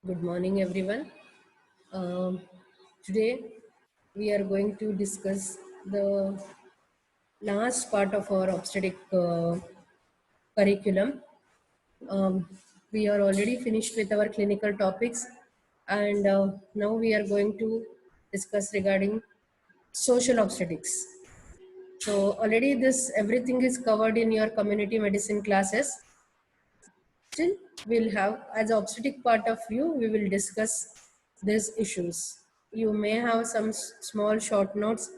Good morning, everyone. Um, Today we are going to discuss the last part of our obstetric curriculum. Um, we are already finished with our clinical topics, and now we are going to discuss regarding social obstetrics. So already this everything is covered in your community medicine classes. Still, we'll have, as an obstetric part of view, we will discuss these issues. You may have some small short notes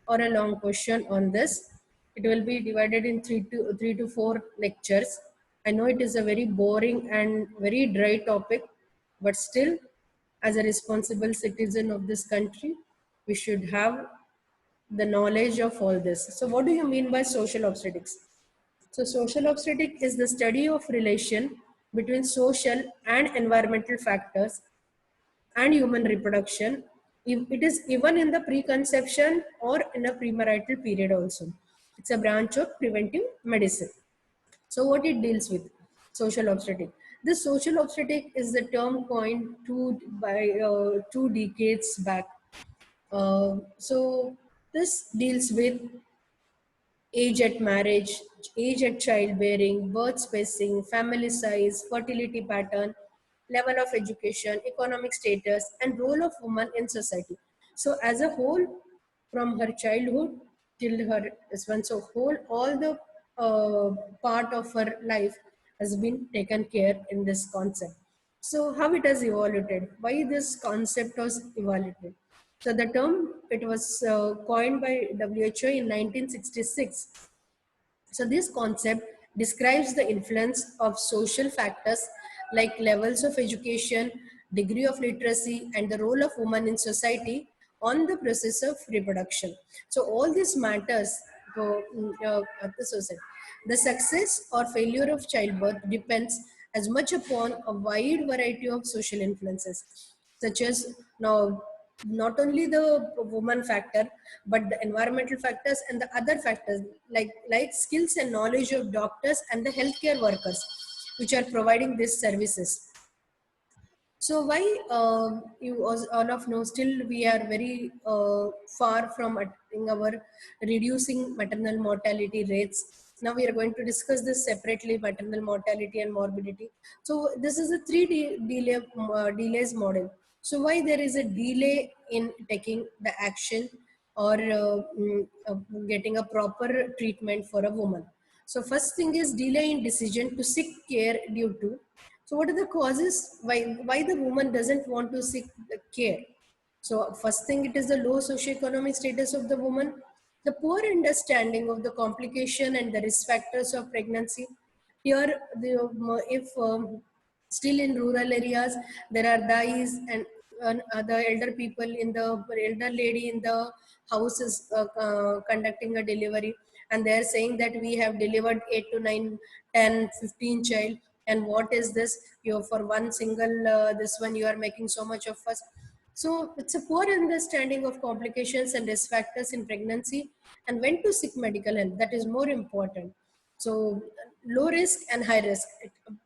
or a long question on this. It will be divided in three to four lectures. I know it is a very boring and very dry topic, but still, as a responsible citizen of this country, we should have the knowledge of all this. So, what do you mean by social obstetrics? So, social obstetric is the study of relation between social and environmental factors and human reproduction. It is even in the preconception or in a premarital period also. It's a branch of preventive medicine. So, what it deals with? Social obstetric. This social obstetric is the term coined by 2 decades back. So, this deals with age at marriage, age at childbearing, birth spacing, family size, fertility pattern, level of education, economic status, and role of woman in society. So, as a whole, from her childhood till her one, so whole all the part of her life has been taken care in this concept. So, how it has evolved? Why this concept was evolved? So the term it was coined by WHO in 1966. So this concept describes the influence of social factors like levels of education, degree of literacy, and the role of women in society on the process of reproduction. So all these matters go at the society. The success or failure of childbirth depends as much upon a wide variety of social influences, such as now not only the woman factor but the environmental factors and the other factors like skills and knowledge of doctors and the healthcare workers which are providing these services. So why you all of know still we are very far from achieving our reducing maternal mortality rates. Now we are going to discuss this separately, maternal mortality and morbidity. So this is a delays model. So why there is a delay in taking the action or getting a proper treatment for a woman. So first thing is delay in decision to seek care due to, so what are the causes why the woman doesn't want to seek the care? So first thing it is the low socioeconomic status of the woman, the poor understanding of the complication and the risk factors of pregnancy. Here, if still in rural areas there are dyes and the elder people in the elder lady in the house is conducting a delivery and they are saying that we have delivered 8 to 9, 10, 15 child, and what is this, you for one single this one you are making so much of fuss. So it's a poor understanding of complications and risk factors in pregnancy and when to seek medical help. That is more important. So low risk and high risk,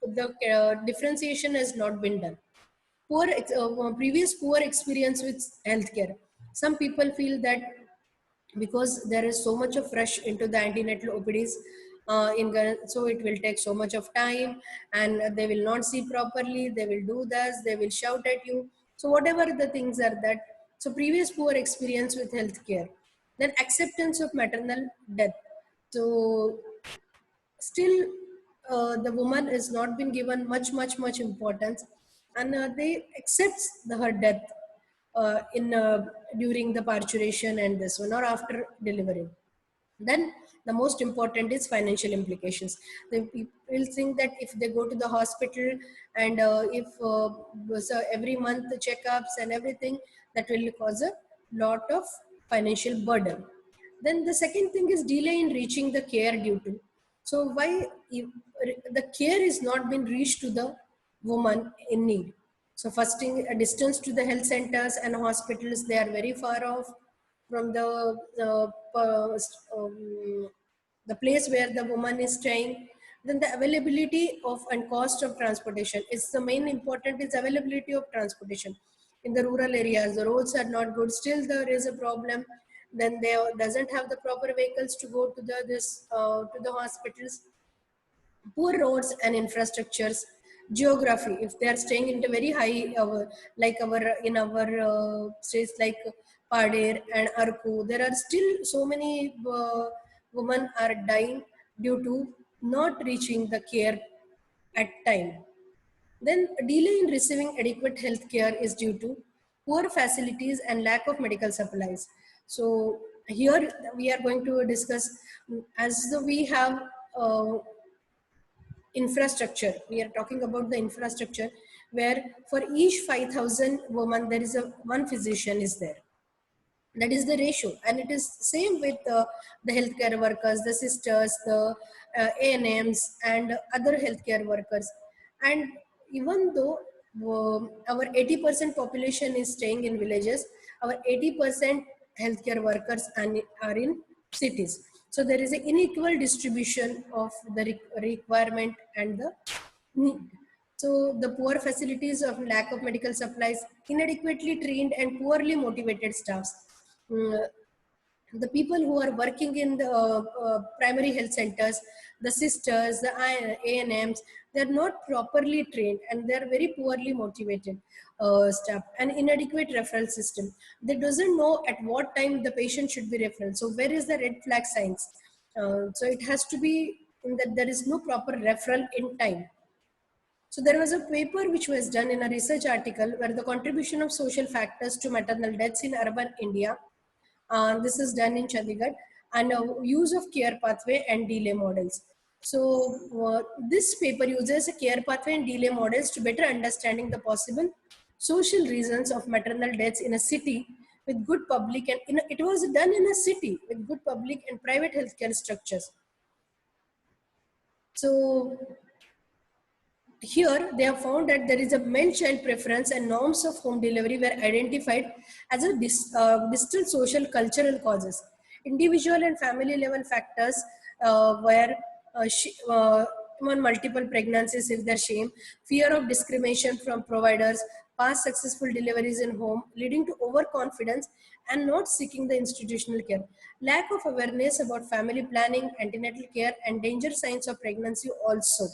the differentiation has not been done. Previous poor experience with healthcare. Some people feel that because there is so much of rush into the antenatal OPDs, so it will take so much of time and they will not see properly, they will do this, they will shout at you. So whatever the things are that, so previous poor experience with healthcare, then acceptance of maternal death. So still the woman is not been given much importance and they accept her death in during the parturition and this one or after delivery. Then the most important is financial implications. The people think that if they go to the hospital and if so every month the checkups and everything, that will cause a lot of financial burden. Then the second thing is delay in reaching the care due to. So why the care is not been reached to the woman in need. So first thing, a distance to the health centers and hospitals, they are very far off from the place where the woman is staying. Then the availability of and cost of transportation is the main important, is availability of transportation. In the rural areas, the roads are not good, still there is a problem. Then they doesn't have the proper vehicles to go to the hospitals. Poor roads and infrastructures. Geography, if they are staying in a very high like our in our states like Padir and Arku, there are still so many women are dying due to not reaching the care at time. Then delay in receiving adequate health care is due to poor facilities and lack of medical supplies. So here we are going to discuss, as we have uh, infrastructure. We are talking about the infrastructure where for each 5,000 women, there is a one physician is there. That is the ratio. And it is same with the healthcare workers, the sisters, the ANMs and other healthcare workers. And even though our 80% population is staying in villages, our 80% healthcare workers are in cities. So there is an unequal distribution of the requirement and the need. So the poor facilities of lack of medical supplies, inadequately trained and poorly motivated staffs. Mm, the people who are working in the primary health centers, the sisters, the ANMs, they're not properly trained and they're very poorly motivated staff. And inadequate referral system. They doesn't know at what time the patient should be referred. So where is the red flag signs? So it has to be in that there is no proper referral in time. So there was a paper which was done in a research article where the contribution of social factors to maternal deaths in urban India. This is done in Chandigarh, and use of care pathway and delay models. So this paper uses a care pathway and delay models to better understanding the possible social reasons of maternal deaths in a city with good public and it was done in a city with good public and private healthcare structures. So here, they have found that there is a men-child preference and norms of home delivery were identified as a distal social cultural causes. Individual and family level factors were on multiple pregnancies if they're shame, fear of discrimination from providers, past successful deliveries in home, leading to overconfidence and not seeking the institutional care, lack of awareness about family planning, antenatal care, and danger signs of pregnancy also.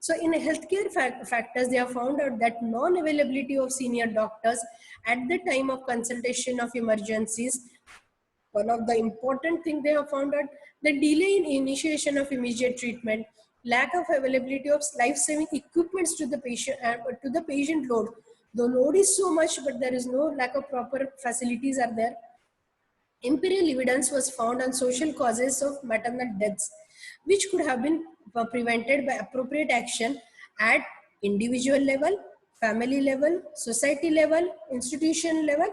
So in healthcare factors, they have found out that non-availability of senior doctors at the time of consultation of emergencies. One of the important thing they have found out, the delay in initiation of immediate treatment, lack of availability of life-saving equipments to the patient load. The load is so much, but there is no lack of proper facilities are there. Empirical evidence was found on social causes of maternal deaths, which could have been prevented by appropriate action at individual level, family level, society level, institution level,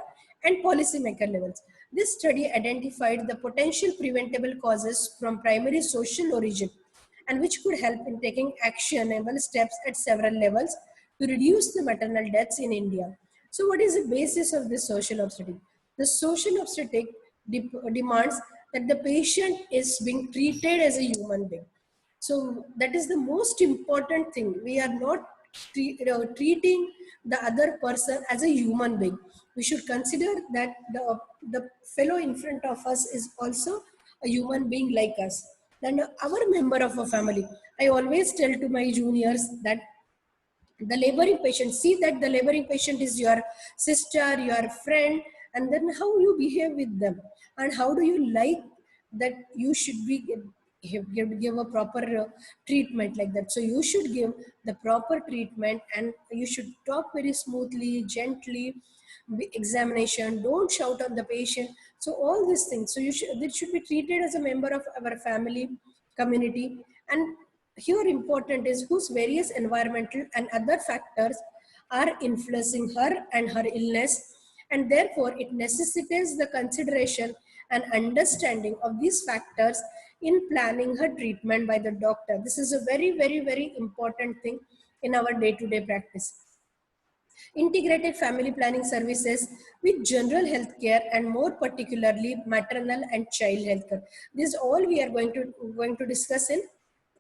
and policymaker levels. This study identified the potential preventable causes from primary social origin and which could help in taking actionable steps at several levels to reduce the maternal deaths in India. So what is the basis of this social obstetric? The social obstetric demands that the patient is being treated as a human being. So that is the most important thing. We are not treating the other person as a human being. We should consider that the fellow in front of us is also a human being like us. Then our member of a family. I always tell to my juniors that the laboring patient, see that the laboring patient is your sister, your friend, and then how you behave with them and how do you like that you should be give a proper treatment like that. So you should give the proper treatment and you should talk very smoothly, gently, examination, don't shout on the patient. So all these things, so it should be treated as a member of our family community. And here important is whose various environmental and other factors are influencing her and her illness, and therefore it necessitates the consideration and understanding of these factors in planning her treatment by the doctor. This is a very important thing in our day-to-day practice. Integrated family planning services with general health care and more particularly maternal and child health care. This all we are going to discuss in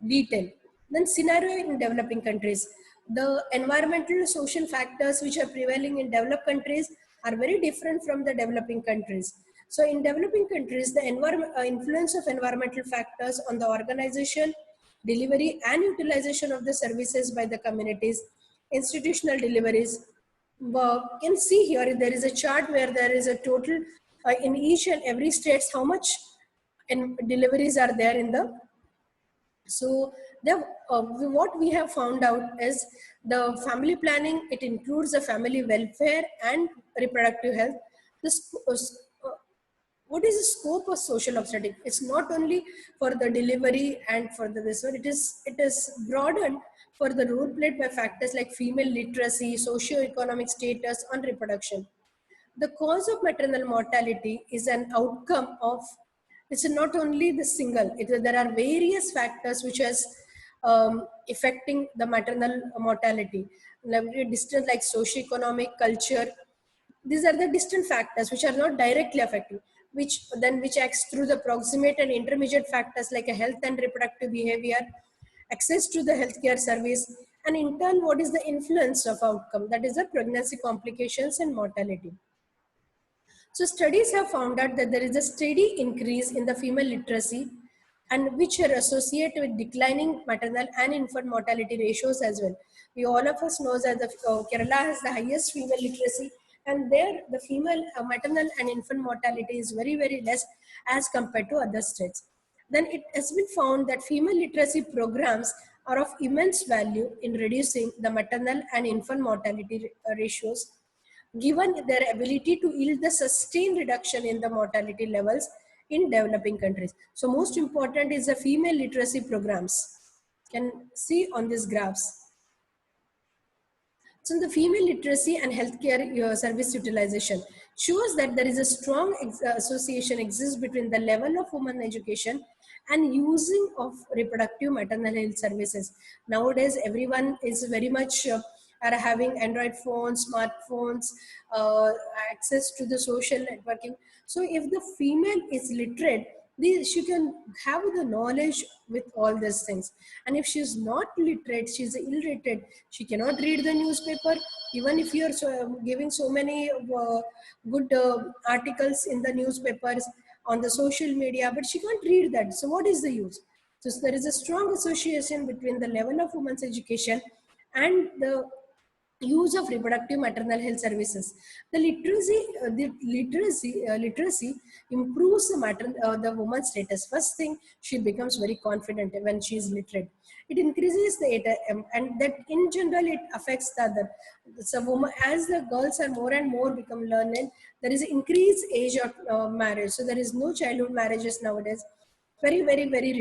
detail. Then scenario in developing countries. The environmental social factors which are prevailing in developed countries are very different from the developing countries. So in developing countries, the influence of environmental factors on the organization, delivery and utilization of the services by the communities, institutional deliveries. You can see here, there is a chart where there is a total in each and every states how much deliveries are there in the. So what we have found out is the family planning, it includes the family welfare and reproductive health. This, what is the scope of social obstetrics? It's not only for the delivery and for the this one, it is broadened for the role played by factors like female literacy, socio-economic status, and reproduction. The cause of maternal mortality is an outcome of, it's not only the single, there are various factors which is affecting the maternal mortality. Like distant, like socio-economic, culture, these are the distant factors which are not directly affecting, which acts through the proximate and intermediate factors like a health and reproductive behavior, access to the healthcare service, and in turn what is the influence of outcome, that is the pregnancy complications and mortality. So studies have found out that there is a steady increase in the female literacy, and which are associated with declining maternal and infant mortality ratios as well. We all of us knows that Kerala has the highest female literacy, and there the female maternal and infant mortality is very very less as compared to other states. Then it has been found that female literacy programs are of immense value in reducing the maternal and infant mortality ratios, given their ability to yield the sustained reduction in the mortality levels in developing countries. So most important is the female literacy programs. Can see on these graphs. So the female literacy and healthcare service utilization shows that there is a strong association exists between the level of women education and using of reproductive maternal health services. Nowadays, everyone is very much are having Android phones, smartphones, uh, access to the social networking. So if the female is literate, she can have the knowledge with all these things. And if she's not literate, she's illiterate, she cannot read the newspaper. Even if you're giving so many good articles in the newspapers, on the social media, but she can't read that. So what is the use? So there is a strong association between the level of women's education and the use of reproductive maternal health services. The literacy improves the woman's status. First thing, she becomes very confident when she is literate. It increases the and that in general it affects the other. So woman, as the girls are more and more become learned, there is increased age of marriage. So there is no childhood marriages nowadays. Very very very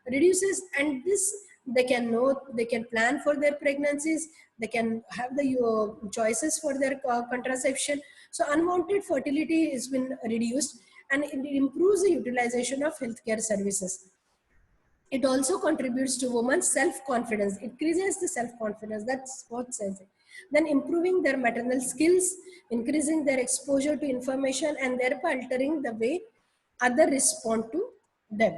reduces, and this they can know, they can plan for their pregnancies, they can have the choices for their contraception. So unwanted fertility has been reduced, and it improves the utilization of healthcare services. It also contributes to women's self-confidence, it increases the self-confidence, that's what says it. Then improving their maternal skills, increasing their exposure to information, and thereby altering the way others respond to them.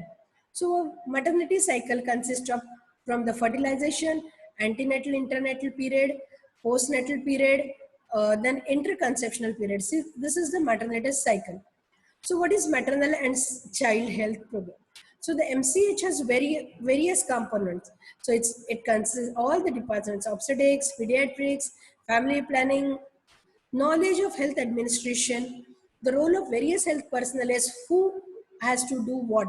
So maternity cycle consists of from the fertilization, antenatal internatal period, postnatal period, then interconceptional period. See, this is the maternity cycle. So what is maternal and child health program? So the MCH has various components. So it consists all the departments: obstetrics, pediatrics, family planning, knowledge of health administration, the role of various health personnel is who has to do what.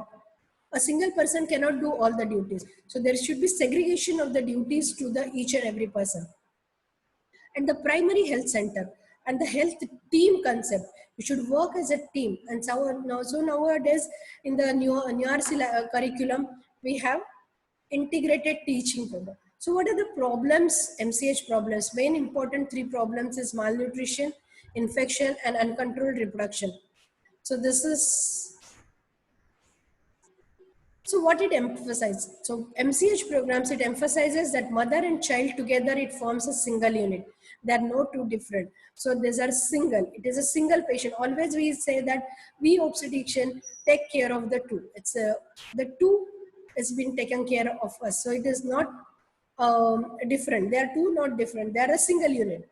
A single person cannot do all the duties. So there should be segregation of the duties to the each and every person. And the primary health center and the health team concept. You should work as a team. And so nowadays, in the new NRC curriculum, we have integrated teaching program. So what are the problems, MCH problems? Main important three problems is malnutrition, infection, and uncontrolled reproduction. So this is, so what it emphasizes? So MCH programs, it emphasizes that mother and child together, it forms a single unit. They are no two different. So these are single. It is a single patient. Always we say that we obstetrician take care of the two. It's the two. is being taken care of us. So it is not different. They are two not different. They are a single unit.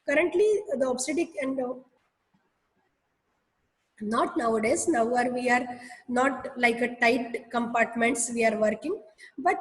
Currently, the obstetric and not nowadays. Now we are not like a tight compartments we are working, but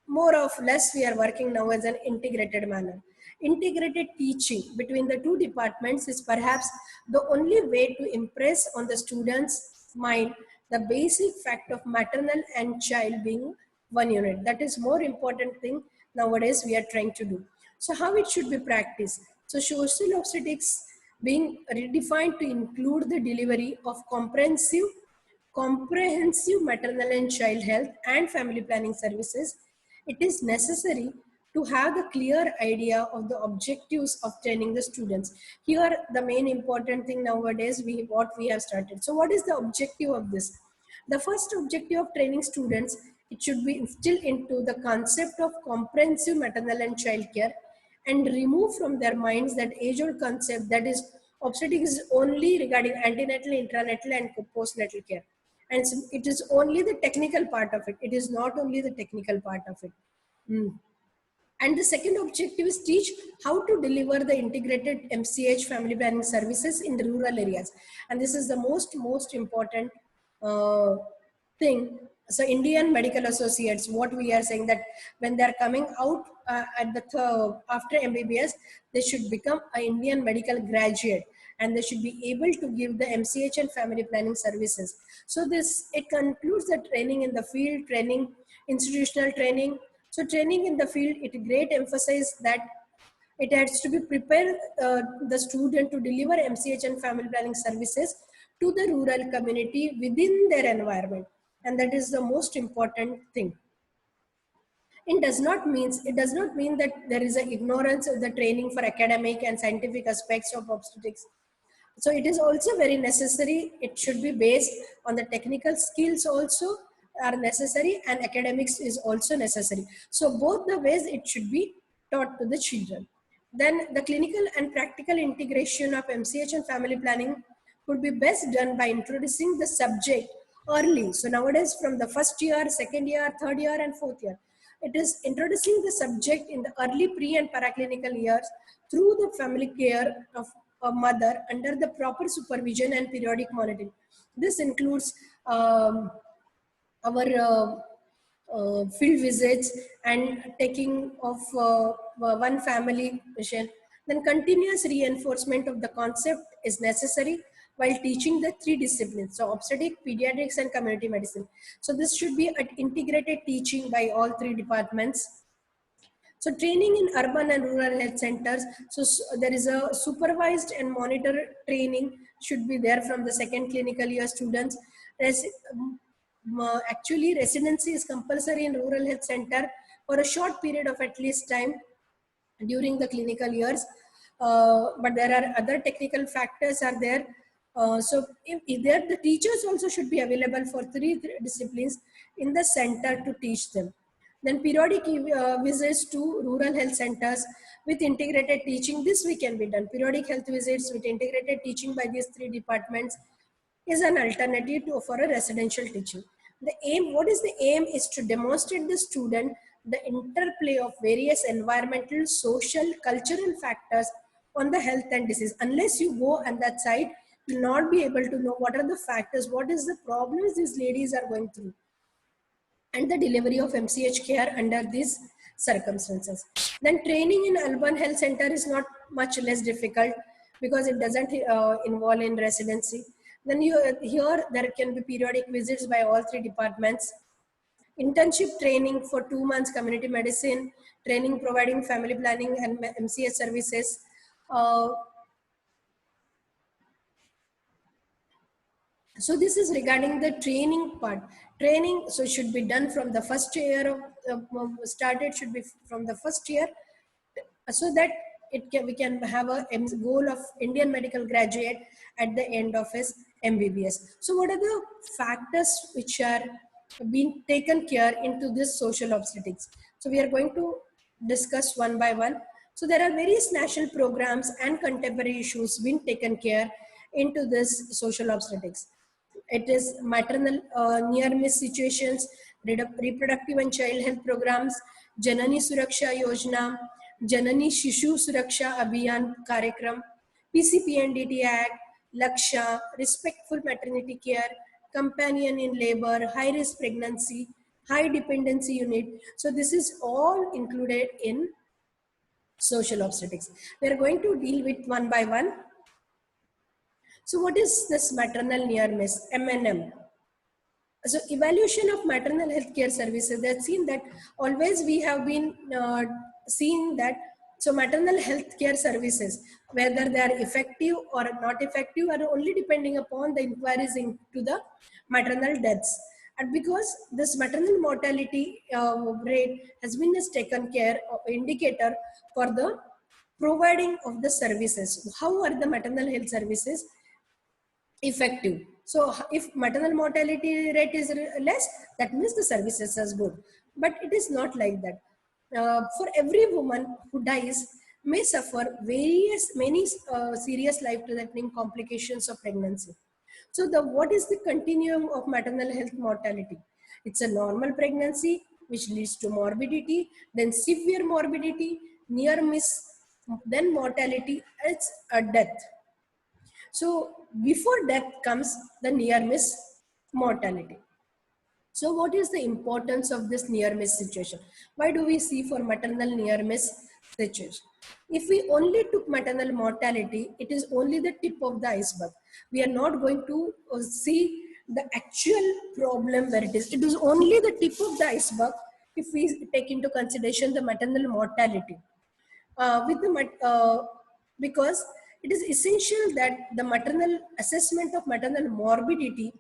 more of less we are working now as an integrated manner. Integrated teaching between the two departments is perhaps the only way to impress on the students' mind the basic fact of maternal and child being one unit. That is more important thing nowadays we are trying to do. So how it should be practiced? So social obstetrics being redefined to include the delivery of comprehensive maternal and child health and family planning services. It is necessary to have the clear idea of the objectives of training the students. Here, the main important thing nowadays, what we have started. So what is the objective of this? The first objective of training students, it should be instilled into the concept of comprehensive maternal and child care and remove from their minds that age-old concept that is obstetrics is only regarding antenatal, intranatal and postnatal care. And so it is only the technical part of it. It is not only the technical part of it. Mm. And the second objective is teach how to deliver the integrated MCH family planning services in the rural areas. And this is the most important uh, thing. So Indian Medical Associates, what we are saying that when they are coming out at the after MBBS, they should become an Indian medical graduate and they should be able to give the MCH and family planning services. So this, it concludes the training in the field, training, institutional training. So training in the field, it great emphasize that it has to be prepared the student to deliver MCH and family planning services to the rural community within their environment. And that is the most important thing. It does not mean that there is an ignorance of the training for academic and scientific aspects of obstetrics. So it is also very necessary. It should be based on the technical skills also are necessary and academics is also necessary. So both the ways it should be taught to the children. Then the clinical and practical integration of MCH and family planning could be best done by introducing the subject early. So nowadays from the first year, second year, third year and fourth year, it is introducing the subject in the early pre and paraclinical years through the family care of a mother under the proper supervision and periodic monitoring. This includes our field visits and taking of one family patient. Then continuous reinforcement of the concept is necessary while teaching the three disciplines. So obstetric, pediatrics and community medicine. So this should be an integrated teaching by all three departments. So training in urban and rural health centers. So there is a supervised and monitored training should be there from the second clinical year students. Actually, residency is compulsory in rural health center for a short period of at least time during the clinical years. But there are other technical factors are there. So if there, the teachers also should be available for three disciplines in the center to teach them. Then periodic visits to rural health centers with integrated teaching. This we can be done. Periodic health visits with integrated teaching by these three departments is an alternative to, for a residential teaching. The aim, what is the aim, is to demonstrate the student the interplay of various environmental, social, cultural factors on the health and disease. Unless you go on that side, you will not be able to know what are the factors, what is the problems these ladies are going through, and the delivery of MCH care under these circumstances. Then training in urban health center is not much less difficult because it doesn't involve in residency. Then here there can be periodic visits by all three departments. Internship training for 2 months, community medicine, training providing family planning and MCH services. Uh, So this is regarding the training part. Training, so should be done from the first year of started should be from the first year, so that we can have a goal of Indian medical graduate at the end of his MBBS. So what are the factors which are being taken care into this social obstetrics? So we are going to discuss one by one. So there are various national programs and contemporary issues being taken care into this social obstetrics. It is maternal near miss situations. reproductive and child health programs, Janani Suraksha Yojana, Janani Shishu Suraksha Abhiyan Karyakram, PCPNDT Act, Laksha, respectful maternity care, companion in labor, high risk pregnancy, high dependency unit. So this is all included in social obstetrics. We are going to deal with one by one. So what is this maternal near miss, MNM? So evaluation of maternal health care services, they've seen that always we have been seeing that, so maternal health care services, whether they are effective or not effective, are only depending upon the inquiries into the maternal deaths. And because this maternal mortality rate has been as taken care of indicator for the providing of the services. How are the maternal health services effective? So if maternal mortality rate is less, that means the services is good. But it is not like that. For every woman who dies may suffer many serious life-threatening complications of pregnancy. So what is the continuum of maternal health mortality? It's a normal pregnancy which leads to morbidity, then severe morbidity, near miss, then mortality, it's a death. So before death comes the near miss mortality. So what is the importance of this near miss situation? Why do we see for maternal near miss situation? If we only took maternal mortality, it is only the tip of the iceberg. We are not going to see the actual problem where it is. It is only the tip of the iceberg if we take into consideration the maternal mortality. Because it is essential that the maternal assessment of maternal morbidity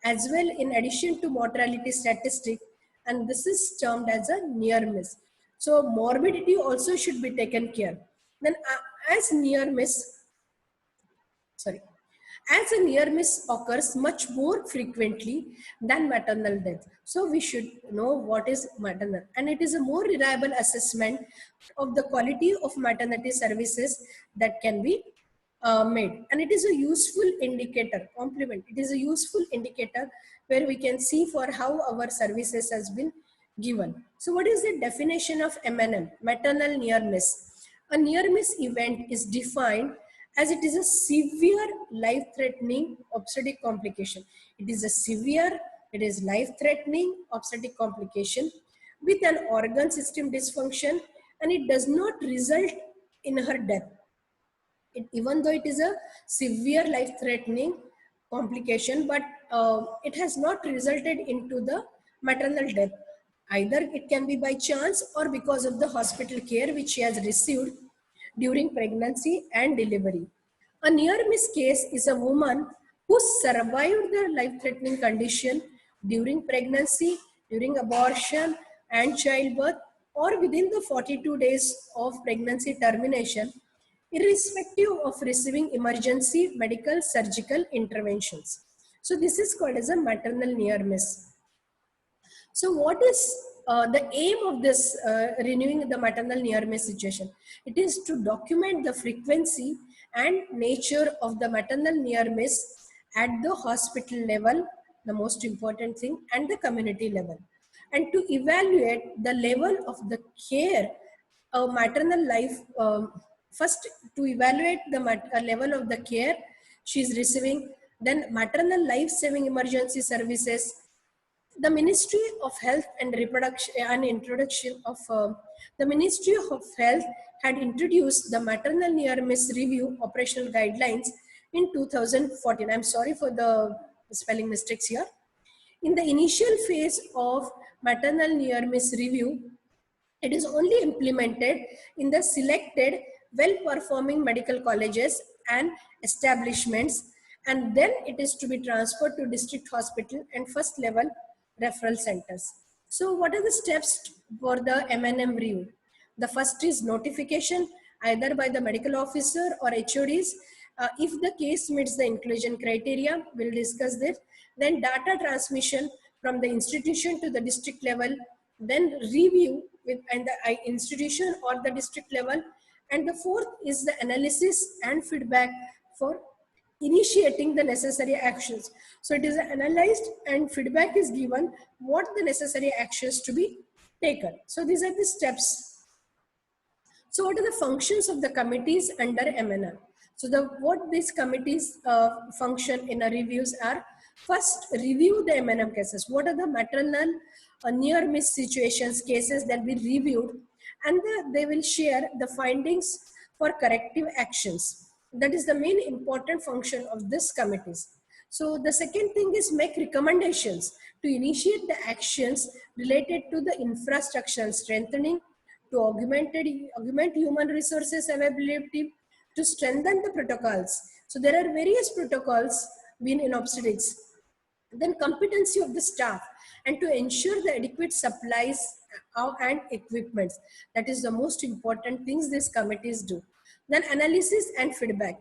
as well in addition to mortality statistic, and this is termed as a near miss. So morbidity also should be taken care. Then as near miss, sorry, as a near miss occurs much more frequently than maternal death. So we should know what is maternal, and it is a more reliable assessment of the quality of maternity services that can be made. And it is a useful indicator, complement. It is a useful indicator where we can see for how our services has been given. So what is the definition of MNM, maternal near miss? A near miss event is defined as it is a severe life-threatening obstetric complication. It is a severe, it is life-threatening obstetric complication with an organ system dysfunction, and it does not result in her death. Even though it is a severe life-threatening complication, but it has not resulted into the maternal death. Either it can be by chance or because of the hospital care which she has received during pregnancy and delivery. A near miss case is a woman who survived the life-threatening condition during pregnancy, during abortion and childbirth, or within the 42 days of pregnancy termination, irrespective of receiving emergency medical surgical interventions. So this is called as a maternal near miss. So what is the aim of this renewing the maternal near miss situation? It is to document the frequency and nature of the maternal near miss at the hospital level, the most important thing, and the community level, and to evaluate the level of the care maternal life, first to evaluate the level of the care she is receiving, then maternal life-saving emergency services. The Ministry of Health and Reproduction and introduction of the Ministry of Health had introduced the maternal near miss review operational guidelines in 2014. I'm sorry for the spelling mistakes here. In the initial phase of maternal near miss review, it is only implemented in the selected well-performing medical colleges and establishments, and then it is to be transferred to district hospital and first level referral centers. So what are the steps for the MNM review? The first is notification either by the medical officer or HODs. If the case meets the inclusion criteria, we'll discuss this. Then data transmission from the institution to the district level, then review with and the institution or the district level, and the fourth is the analysis and feedback for initiating the necessary actions. So it is analyzed and feedback is given what the necessary actions to be taken. So these are the steps. So what are the functions of the committees under MNR? So what these committees function in a reviews are: first, review the MNM cases. What are the maternal near miss situations cases that we reviewed, and they will share the findings for corrective actions. That is the main important function of this committees. So the second thing is make recommendations to initiate the actions related to the infrastructure strengthening, to augment human resources availability, to strengthen the protocols. So there are various protocols been in obstetrics. Then competency of the staff, and to ensure the adequate supplies and equipments. That is the most important things these committees do. Then analysis and feedback.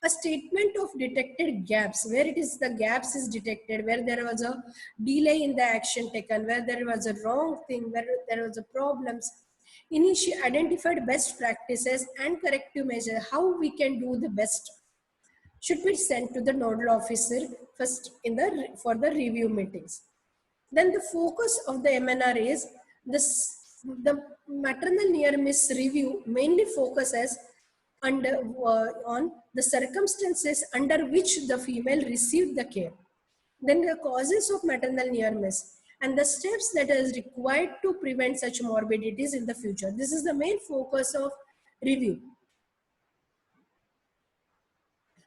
A statement of detected gaps, where it is the gaps is detected, where there was a delay in the action taken, where there was a wrong thing, where there was a problems. Identified best practices and corrective measure, how we can do the best, should be sent to the nodal officer first in the for the review meetings. Then the focus of the MNR is this: the maternal near miss review mainly focuses under on the circumstances under which the female received the care, then the causes of maternal near miss, and the steps that is required to prevent such morbidities in the future. This is the main focus of review.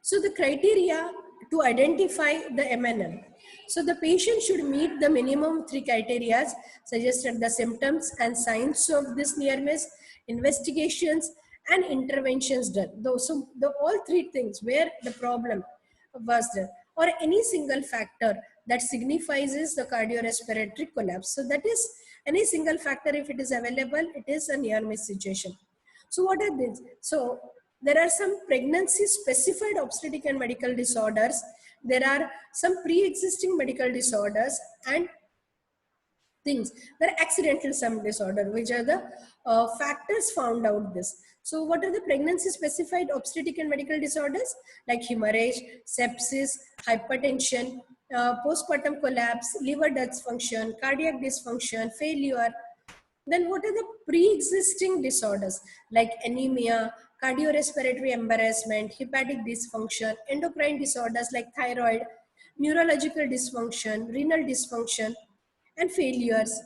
So the criteria to identify the MNM. So the patient should meet the minimum 3 criteria suggested: the symptoms and signs of this near miss, investigations and interventions done. So the all three things where the problem was there, or any single factor that signifies the cardiorespiratory collapse. So that is any single factor, if it is available, it is a near miss situation. So what are these? So there are some pregnancy specified obstetric and medical disorders. There are some pre-existing medical disorders and things. There are accidental some disorder, which are the factors found out this. So what are the pregnancy specified obstetric and medical disorders? Like hemorrhage, sepsis, hypertension, postpartum collapse, liver dysfunction, cardiac dysfunction, failure. Then what are the pre-existing disorders like anemia, cardiorespiratory embarrassment, hepatic dysfunction, endocrine disorders like thyroid, neurological dysfunction, renal dysfunction, and failures.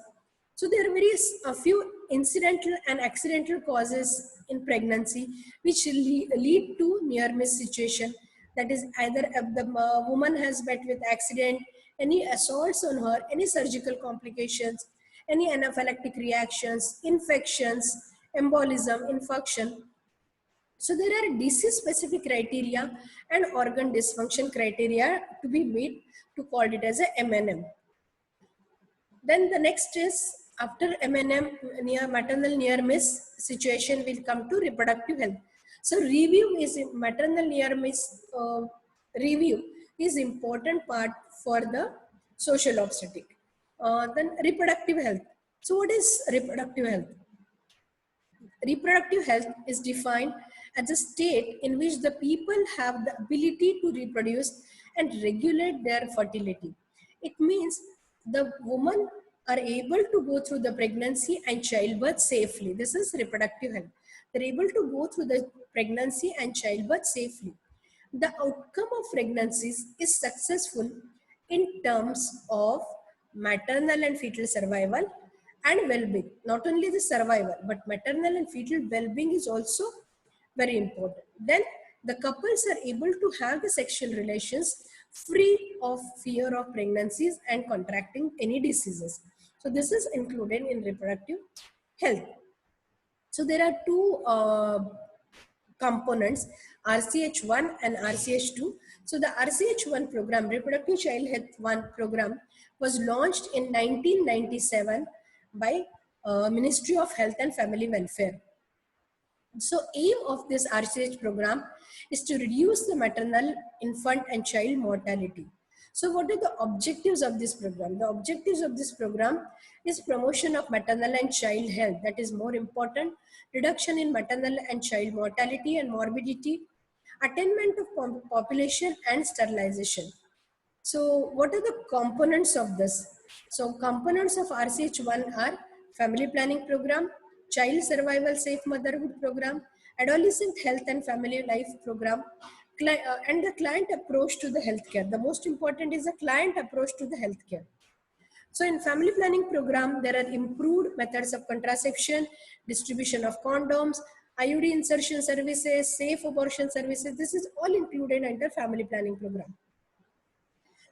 So there are a few incidental and accidental causes in pregnancy which lead to near miss situation. That is either the woman has met with accident, any assaults on her, any surgical complications, any anaphylactic reactions, infections, embolism, infarction. So there are disease specific criteria and organ dysfunction criteria to be made to call it as a MNM. Then the next is, after MNM, near maternal near miss situation, will come to reproductive health. So review is maternal near miss review is important part for the social obstetric. Then reproductive health. So what is reproductive health? Reproductive health is defined as a state in which the people have the ability to reproduce and regulate their fertility. It means the women are able to go through the pregnancy and childbirth safely. This is reproductive health. They're able to go through the pregnancy and childbirth safely. The outcome of pregnancies is successful in terms of maternal and fetal survival and well-being. Not only the survival, but maternal and fetal well-being is also very important. Then the couples are able to have the sexual relations free of fear of pregnancies and contracting any diseases. So this is included in reproductive health. So there are two components, RCH1 and RCH2. So the RCH1 program, Reproductive Child Health 1 program, was launched in 1997 by Ministry of Health and Family Welfare. So aim of this RCH program is to reduce the maternal, infant and child mortality. So what are the objectives of this program? The objectives of this program is promotion of maternal and child health. That is more important. Reduction in maternal and child mortality and morbidity. attainment of population and sterilization. So what are the components of this? So components of RCH1 are family planning program, child survival safe motherhood program, adolescent health and family life program, and the client approach to the healthcare. The most important is the client approach to the healthcare. So in family planning program, there are improved methods of contraception, distribution of condoms, IUD insertion services, safe abortion services. This is all included under family planning program.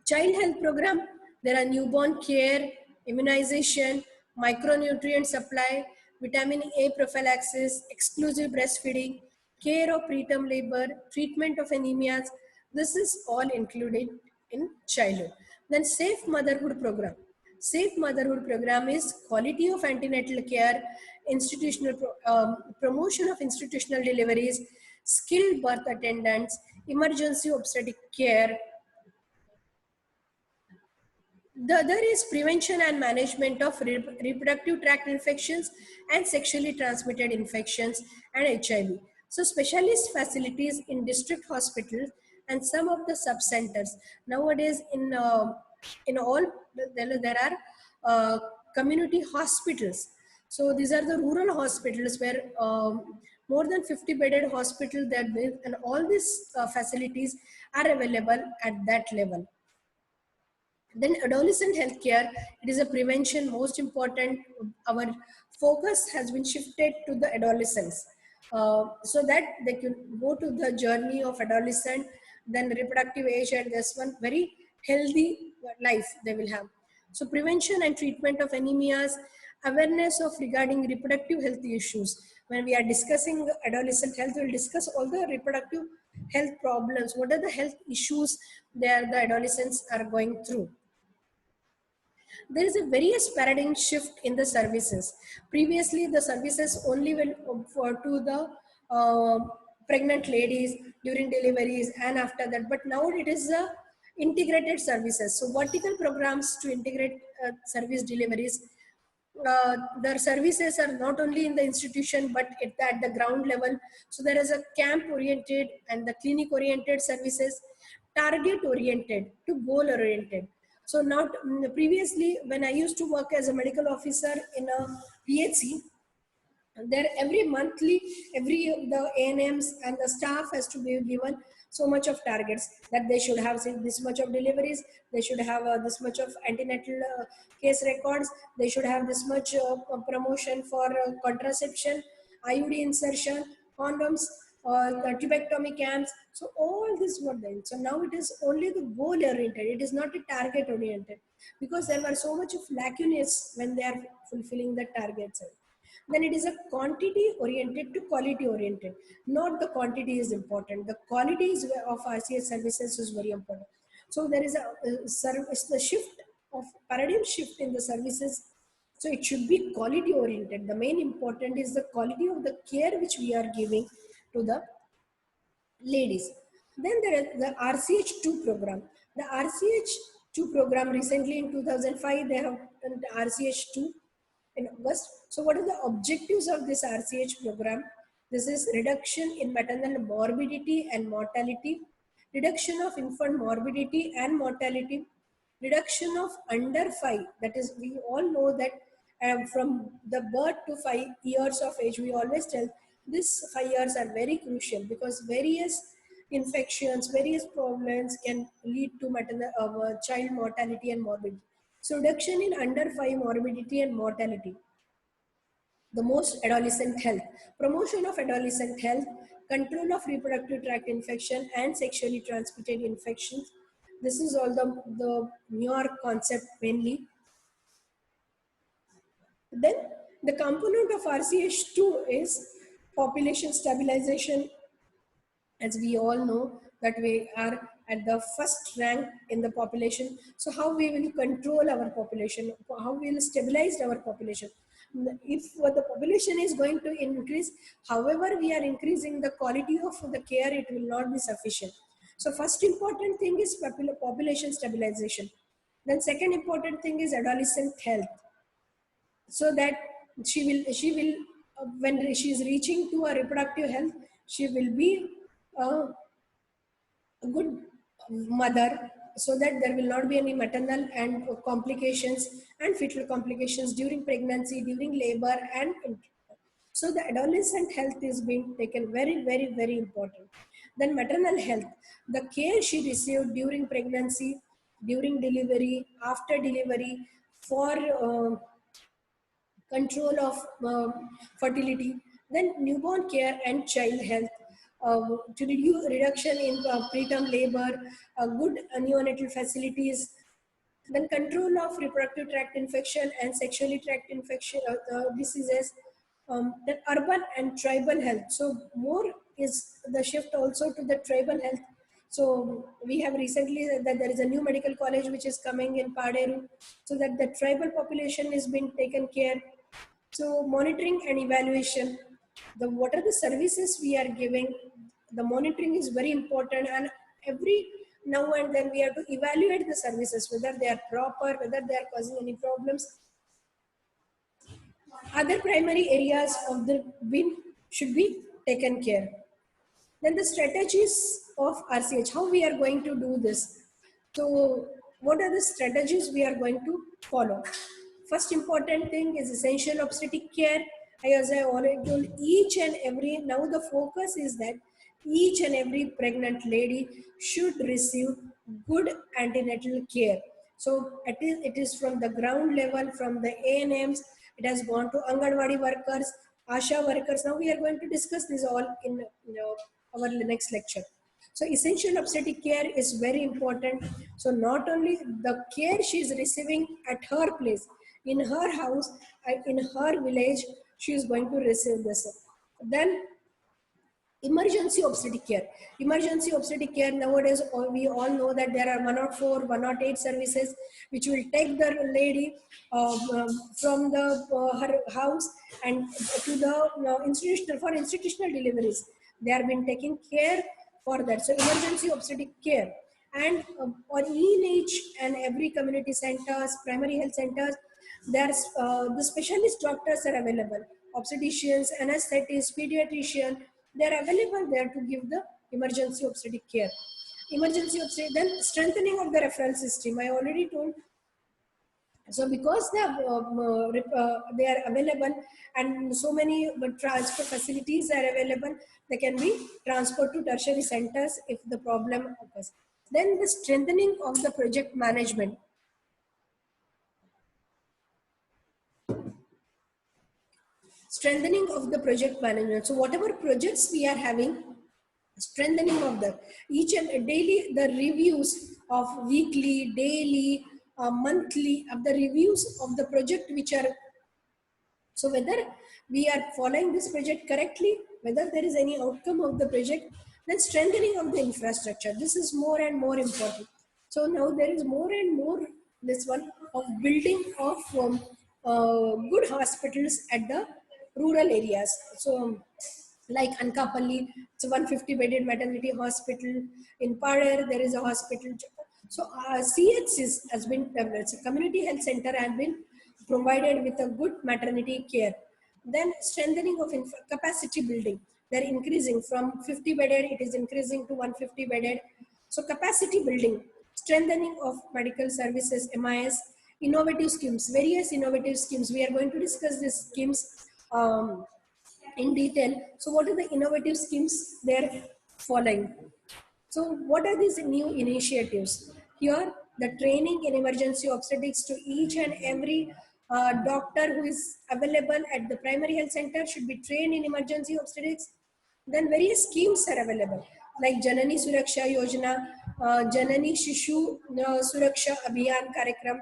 Child health program, there are newborn care, immunization, micronutrient supply, vitamin A prophylaxis, exclusive breastfeeding, care of preterm labor, treatment of anemias. This is all included in childhood. Then safe motherhood program. Safe motherhood program is quality of antenatal care, promotion of institutional deliveries, skilled birth attendants, emergency obstetric care. The other is prevention and management of reproductive tract infections and sexually transmitted infections and HIV. So specialist facilities in district hospitals and some of the sub-centers. Nowadays in all, there are community hospitals. So these are the rural hospitals where more than 50 bedded hospital there, and all these facilities are available at that level. Then adolescent healthcare, it is a prevention most important. Our focus has been shifted to the adolescents, so that they can go to the journey of adolescent, then reproductive age, and this one very healthy life they will have. So prevention and treatment of anemias, awareness of regarding reproductive health issues. When we are discussing adolescent health, we will discuss all the reproductive health problems. What are the health issues there the adolescents are going through? There is a various paradigm shift in the services. Previously, the services only went for to the pregnant ladies during deliveries and after that, but now it is integrated services. So vertical programs to integrate service deliveries. Their services are not only in the institution but at the ground level. So there is a camp oriented and the clinic oriented services, target oriented to goal oriented. So not previously when I used to work as a medical officer in a PHC, there every monthly, every the ANMs and the staff has to be given so much of targets, that they should have say, this much of deliveries, they should have this much of antenatal case records, they should have this much promotion for contraception, IUD insertion, condoms, the tubectomy camps. So all this were done. So now it is only the goal oriented, it is not a target oriented, because there were so much of lacunae when they are fulfilling the targets. Then it is a quantity oriented to quality oriented. Not the quantity is important. The quality of RCS services is very important. So there is the shift of paradigm shift in the services. So it should be quality oriented. The main important is the quality of the care which we are giving to the ladies. Then there is the RCH2 program. The RCH2 program recently in 2005 they have done the RCH2 in August. So what are the objectives of this RCH program? This is reduction in maternal morbidity and mortality, reduction of infant morbidity and mortality, reduction of under 5. That is, we all know that from the birth to 5 years of age, we always tell these 5 years are very crucial because various infections, various problems can lead to maternal, child mortality and morbidity. So reduction in under 5 morbidity and mortality. The most adolescent health, promotion of adolescent health, control of reproductive tract infection and sexually transmitted infections. This is all the newer concept mainly. Then the component of RCH2 is population stabilization. As we all know that we are at the first rank in the population. So how we will control our population, how we will stabilize our population. If the population is going to increase, however we are increasing the quality of the care, it will not be sufficient. So first important thing is population stabilization. Then second important thing is adolescent health, so that when she is reaching to a reproductive health, she will be a good mother, so that there will not be any maternal and complications and fetal complications during pregnancy, during labor, and so the adolescent health is being taken very, very, very important. Then maternal health, the care she received during pregnancy, during delivery, after delivery, for control of fertility, then newborn care and child health, to reduce reduction in preterm labor, good neonatal facilities, then control of reproductive tract infection and sexually tract infection diseases, then urban and tribal health. So more is the shift also to the tribal health. So we have recently said that there is a new medical college which is coming in Paderu, so that the tribal population is being taken care. So monitoring and evaluation, the what are the services we are giving, the monitoring is very important, and every now and then we have to evaluate the services, whether they are proper, whether they are causing any problems. Other primary areas of the wind should be taken care. Then the strategies of RCH, how we are going to do this. So what are the strategies we are going to follow? First important thing is essential obstetric care. As I already told, each and every, now the focus is that each and every pregnant lady should receive good antenatal care. So it is from the ground level, from the ANMs, it has gone to Anganwadi workers, ASHA workers. Now we are going to discuss this all in our next lecture. So essential obstetric care is very important. So not only the care she is receiving at her place, in her house, in her village, she is going to receive this. Then emergency obstetric care. Emergency obstetric care nowadays, we all know that there are 104, 108 services which will take the lady from the her house and to the institutional, for institutional deliveries. They are being taking care for that. So emergency obstetric care. And on each and every community centers, primary health centers, there's the specialist doctors are available, obstetricians, anesthetists, pediatrician, they're available there to give the emergency obstetric care. Emergency obstetric, then strengthening of the referral system, I already told. So because they are available, and so many transport facilities are available, they can be transferred to tertiary centers if the problem occurs. Then the strengthening of the project management. Strengthening of the project management. So whatever projects we are having, strengthening of the each and daily, the reviews of weekly, daily, monthly, of the reviews of the project which are, so whether we are following this project correctly, whether there is any outcome of the project, then strengthening of the infrastructure, this is more and more important. So now there is more and more this one of building of good hospitals at the rural areas. So like Ankapalli, it's a 150 bedded maternity hospital. In Padar, there is a hospital. So CHCs has been developed. So community health center has been provided with a good maternity care. Then strengthening of capacity building. They're increasing from 50 bedded, it is increasing to 150 bedded. So capacity building, strengthening of medical services, MIS, innovative schemes, various innovative schemes. We are going to discuss these schemes in detail. So what are the innovative schemes they're following? So what are these new initiatives? Here, the training in emergency obstetrics to each and every doctor who is available at the primary health center should be trained in emergency obstetrics. Then various schemes are available like Janani Suraksha Yojana, Janani Shishu Suraksha Abhiyan Karyakram,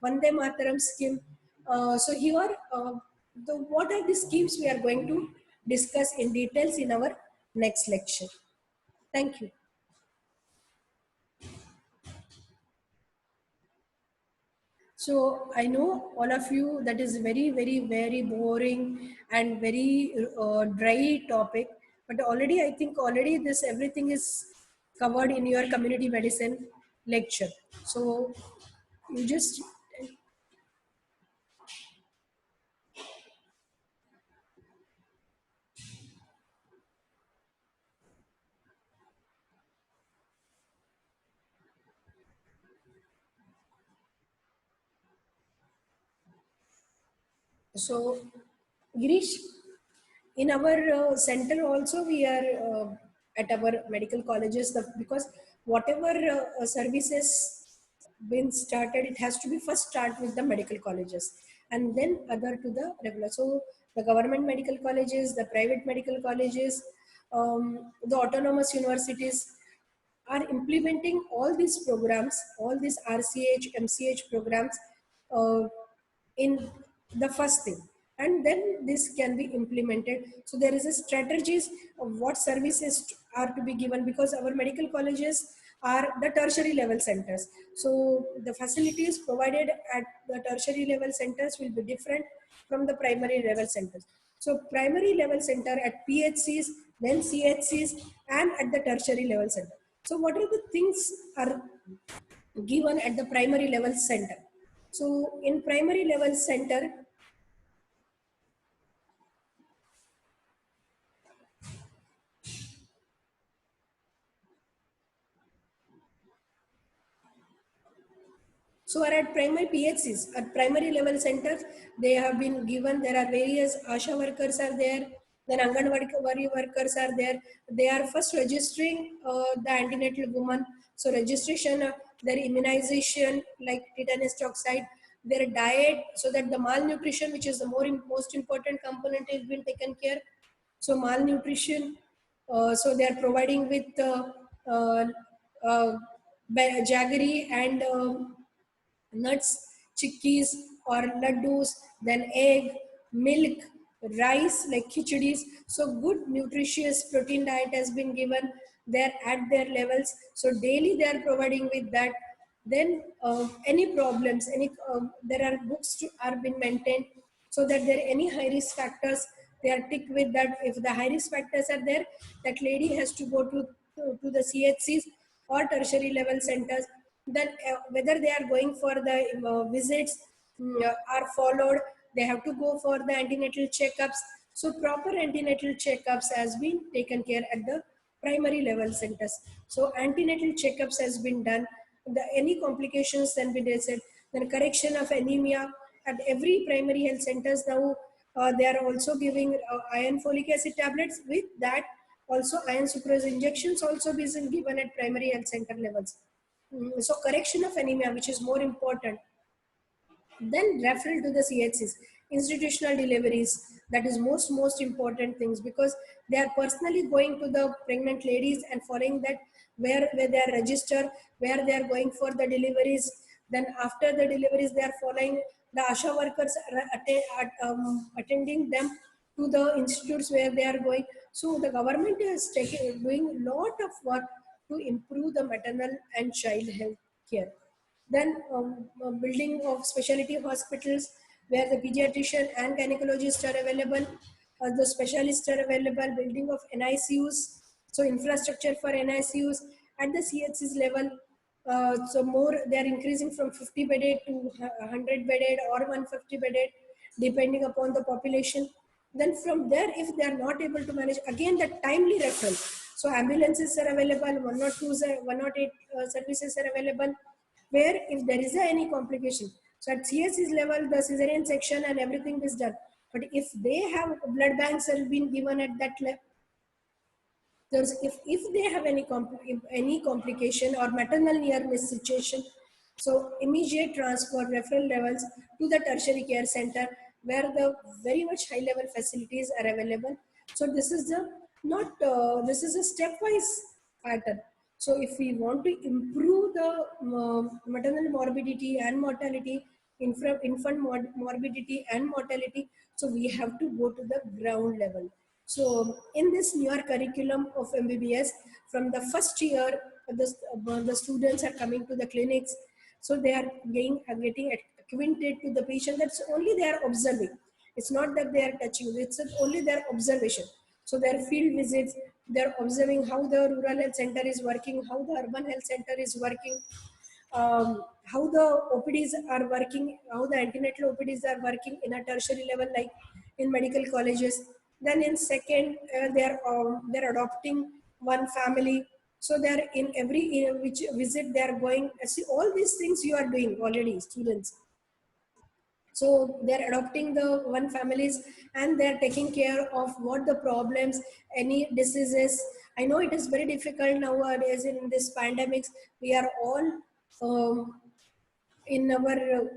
Vande Mataram scheme. So here, what are the schemes we are going to discuss in details in our next lecture. Thank you. So I know all of you that is very, very, very boring and very dry topic. But already, I think already this everything is covered in your community medicine lecture. So you just So, Girish, in our center also we are at our medical colleges because whatever services been started, it has to be first start with the medical colleges and then other to the regular. So the government medical colleges, the private medical colleges, the autonomous universities are implementing all these programs, all these RCH, MCH programs uh, in the first thing. And then this can be implemented. So there is a strategies of what services are to be given because our medical colleges are the tertiary level centers. So the facilities provided at the tertiary level centers will be different from the primary level centers. So primary level center at PHCs, then CHCs, and at the tertiary level center. So what are the things are given at the primary level center? So in primary level center, so are at primary PHCs, at primary level centers, they have been given, there are various ASHA workers are there, then Anganwadi workers are there. They are first registering the antenatal woman. So registration, their immunization like tetanus toxide, their diet, so that the malnutrition, which is the most important component, is being taken care. So malnutrition, so they are providing with uh, uh, jaggery and nuts, chickpeas or laddus, then egg, milk, rice like khichadis. So good nutritious protein diet has been given there at their levels. So daily they are providing with that. Then any problems, there are books are been maintained so that there are any high risk factors, they are ticked with that. If the high risk factors are there, that lady has to go to the CHCs or tertiary level centers. Then whether they are going for the visits are followed, they have to go for the antenatal checkups. So proper antenatal checkups has been taken care at the primary level centers. So antenatal checkups has been done. Any complications then be said. Then correction of anemia at every primary health centers now. They are also giving iron folic acid tablets. With that, also iron sucrose injections also being given at primary health center levels. So correction of anemia, which is more important, then referral to the CHCs, institutional deliveries. That is most important things because they are personally going to the pregnant ladies and following that where they are registered, where they are going for the deliveries. Then after the deliveries, they are following the ASHA workers are attending them to the institutes where they are going. So the government is doing a lot of work to improve the maternal and child health care. Then building of specialty hospitals where the pediatrician and gynecologist are available, the specialists are available, building of NICUs, so infrastructure for NICUs at the CHCs level. So more, they are increasing from 50 bedded to 100 bedded or 150 bedded, depending upon the population. Then from there, if they are not able to manage, again the timely referral. So ambulances are available, 102, 108 services are available, where if there is any complication, so at CS's level, the cesarean section and everything is done. But if they have blood banks have been given at that level, there's if they have any complication or maternal near miss situation, so immediate transfer referral levels to the tertiary care center where the very much high level facilities are available. So this is the not this is a stepwise pattern. So if we want to improve the maternal morbidity and mortality, infant morbidity and mortality, so we have to go to the ground level. So in this newer curriculum of MBBS, from the first year, the students are coming to the clinics. So they are getting acquainted to the patient. That's only they are observing. It's not that they are touching. It's only their observation. So their field visits, they're observing how the rural health center is working, how the urban health center is working, how the OPDs are working, how the antenatal OPDs are working in a tertiary level, like in medical colleges. Then in second, they're adopting one family. So they're in every which visit they are going. See, all these things you are doing already, students. So they're adopting the one families, and they're taking care of what the problems, any diseases. I know it is very difficult nowadays in this pandemics. We are all um, in our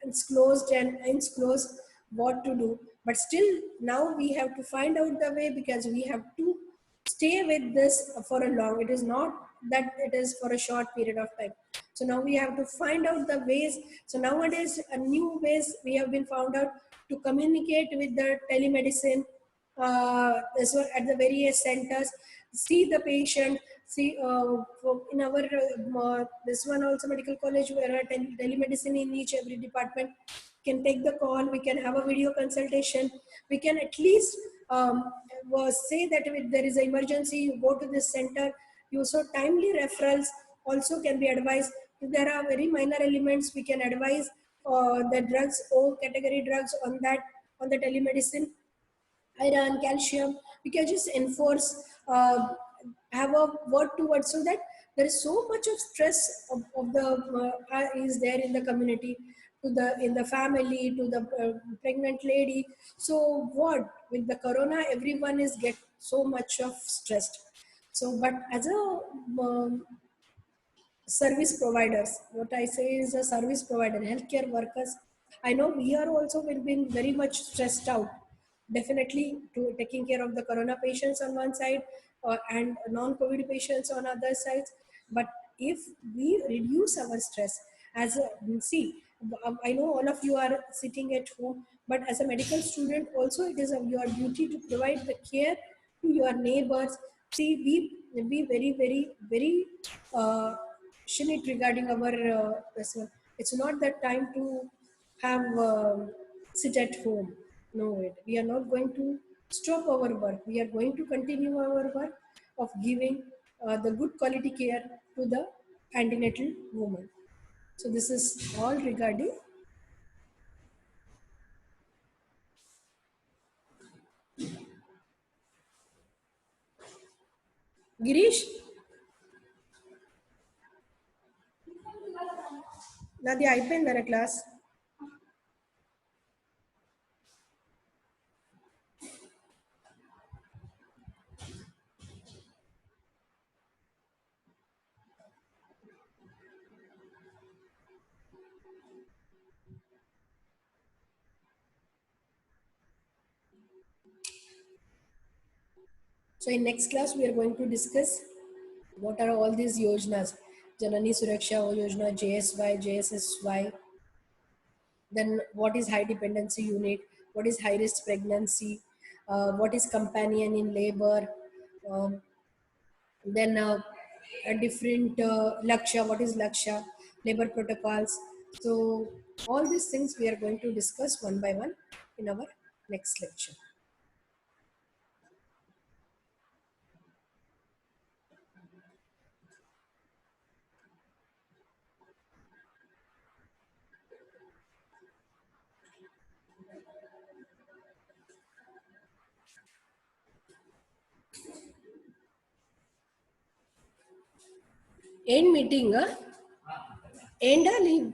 it's closed and it's closed, what to do. But still, now we have to find out the way, because we have to stay with this for a long. It is not that it is for a short period of time. So now we have to find out the ways. So nowadays, a new ways we have been found out to communicate with the telemedicine, this one at the various centers, see the patient, see in our this one also medical college, where are telemedicine in each every department, can take the call, we can have a video consultation, we can at least say that if there is an emergency, you go to this center, you so timely referrals also can be advised. If there are very minor elements, we can advise the drugs, O category drugs on that, on the telemedicine, iron, calcium. We can just enforce, have a word to word, so that there is so much of stress of the is there in the community, to the in the family, to the pregnant lady. So what with the corona, everyone is get so much of stressed. So, but as a service providers, what I say is a service provider, healthcare workers, I know we are also will been very much stressed out, definitely, to taking care of the corona patients on one side, and non-covid patients on other sides. But if we reduce our stress, as a, see, I know all of you are sitting at home, but as a medical student also, it is of your duty to provide the care to your neighbors. See, we be very, very, very passionate regarding our this one. It's not that time to have sit at home. No, we are not going to stop our work. We are going to continue our work of giving the good quality care to the antenatal woman. So this is all regarding Girish. Nadia అయిపోయిందరా class. So in next class we are going to discuss what are all these yojnas, Janani Suraksha Yojana, JSY, JSSY, then what is high dependency unit, what is high risk pregnancy, what is companion in labor, um, then a different Laksha, what is Laksha, labor protocols. So all these things we are going to discuss one by one in our next lecture. End meeting, end or leave?